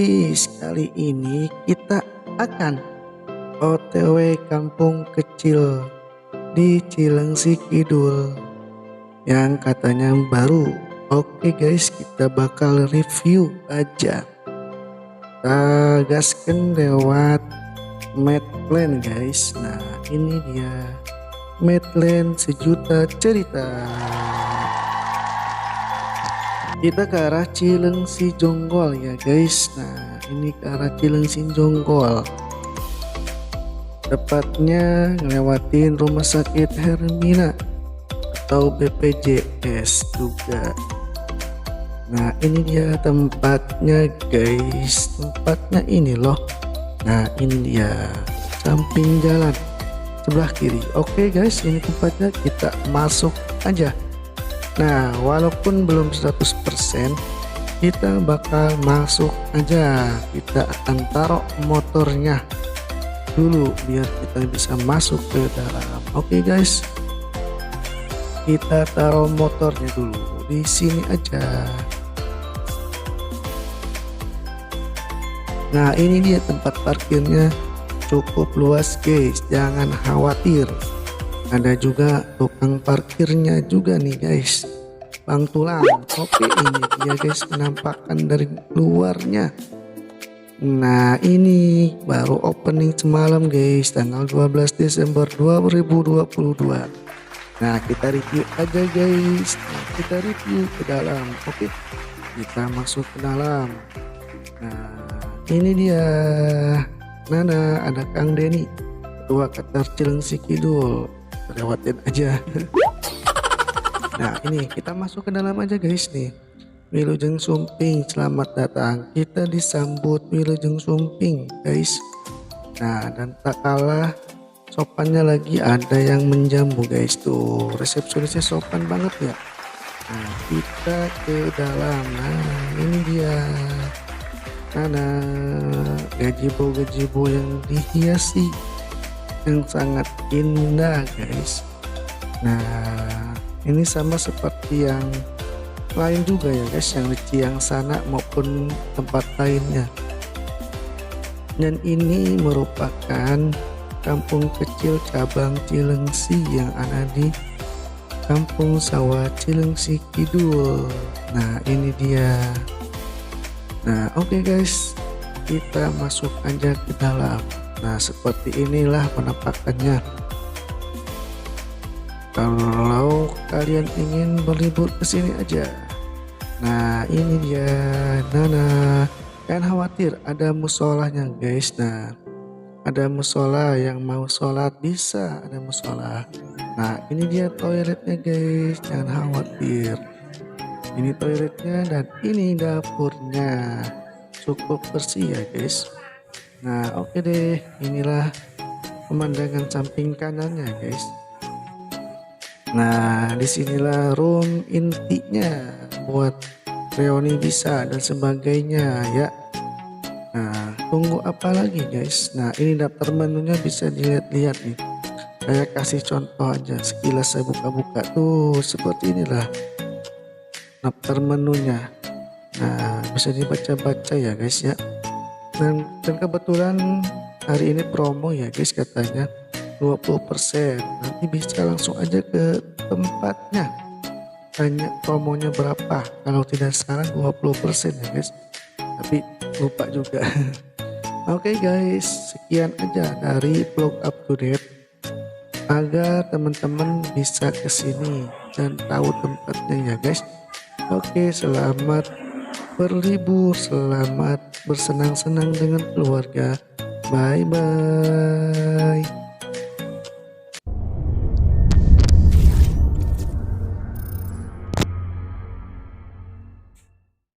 guys, kali ini kita akan OTW kampung kecil di Cilengsi Kidul yang katanya baru. Oke guys, kita bakal review aja. Kita gaskan lewat Medland guys. Nah ini dia Medland sejuta cerita. Kita ke arah Cilengsi Jonggol ya guys. Nah ini ke arah Cilengsi Jonggol, tepatnya ngelewatin rumah sakit Hermina atau BPJS juga. Nah ini dia tempatnya guys, tempatnya ini loh. Nah ini dia samping jalan sebelah kiri. Oke guys, ini tempatnya, kita masuk aja. Nah walaupun belum 100% kita bakal masuk aja. Kita akan taruh motornya dulu biar kita bisa masuk ke dalam. Oke guys, kita taruh motornya dulu di sini aja. Nah ini dia tempat parkirnya, cukup luas guys, jangan khawatir. Ada juga tukang parkirnya juga nih guys, Bang Tulang. Oke ini dia guys penampakan dari luarnya. Nah ini baru opening semalam guys, tanggal 12 Desember 2022. Nah kita review aja guys. Nah, kita review ke dalam. Oke, kita masuk ke dalam. Nah ini dia Nana, ada Kang Denny, Ketua Qatar Cilengsi Kidul. Lewatin aja. Nah ini kita masuk ke dalam aja guys nih. Wilujeng Sumping, selamat datang. Kita disambut Wilujeng Sumping guys. Nah dan tak kalah sopannya lagi ada yang menjamu guys, tuh resepsionisnya sopan banget ya. Nah kita ke dalam. Nah ini dia gazebo yang dihiasi yang sangat indah guys. Nah ini sama seperti yang lain juga ya guys, yang di Ciang sana maupun tempat lainnya. Dan ini merupakan kampung kecil cabang Cilengsi yang ada di Kampung Sawah Cilengsi Kidul. Nah ini dia. Nah oke guys, kita masuk aja ke dalam. Nah seperti inilah penampakannya. Kalau kalian ingin berlibur ke sini aja. Nah ini dia Nana. Jangan khawatir, ada musolahnya guys. Nah ada musola, yang mau sholat bisa ada musola. Nah ini dia toiletnya guys, jangan khawatir. Ini toiletnya dan ini dapurnya, cukup bersih ya guys. Nah oke deh, inilah pemandangan samping kanannya guys. Nah disinilah room intinya buat reuni bisa dan sebagainya ya. Nah tunggu apa lagi guys. Nah ini daftar menunya bisa dilihat-lihat nih. Saya kasih contoh aja, sekilas saya buka-buka tuh seperti inilah daftar menunya. Nah bisa dibaca-baca ya guys ya. Dan kebetulan hari ini promo ya guys, katanya 20%. Nanti bisa langsung aja ke tempatnya, tanya promonya berapa. Kalau tidak salah 20% ya guys, tapi lupa juga. Oke guys, sekian aja dari vlog up to date agar teman-teman bisa kesini dan tahu tempatnya ya guys. Oke, selamat berlibur, selamat bersenang-senang dengan keluarga. Bye bye.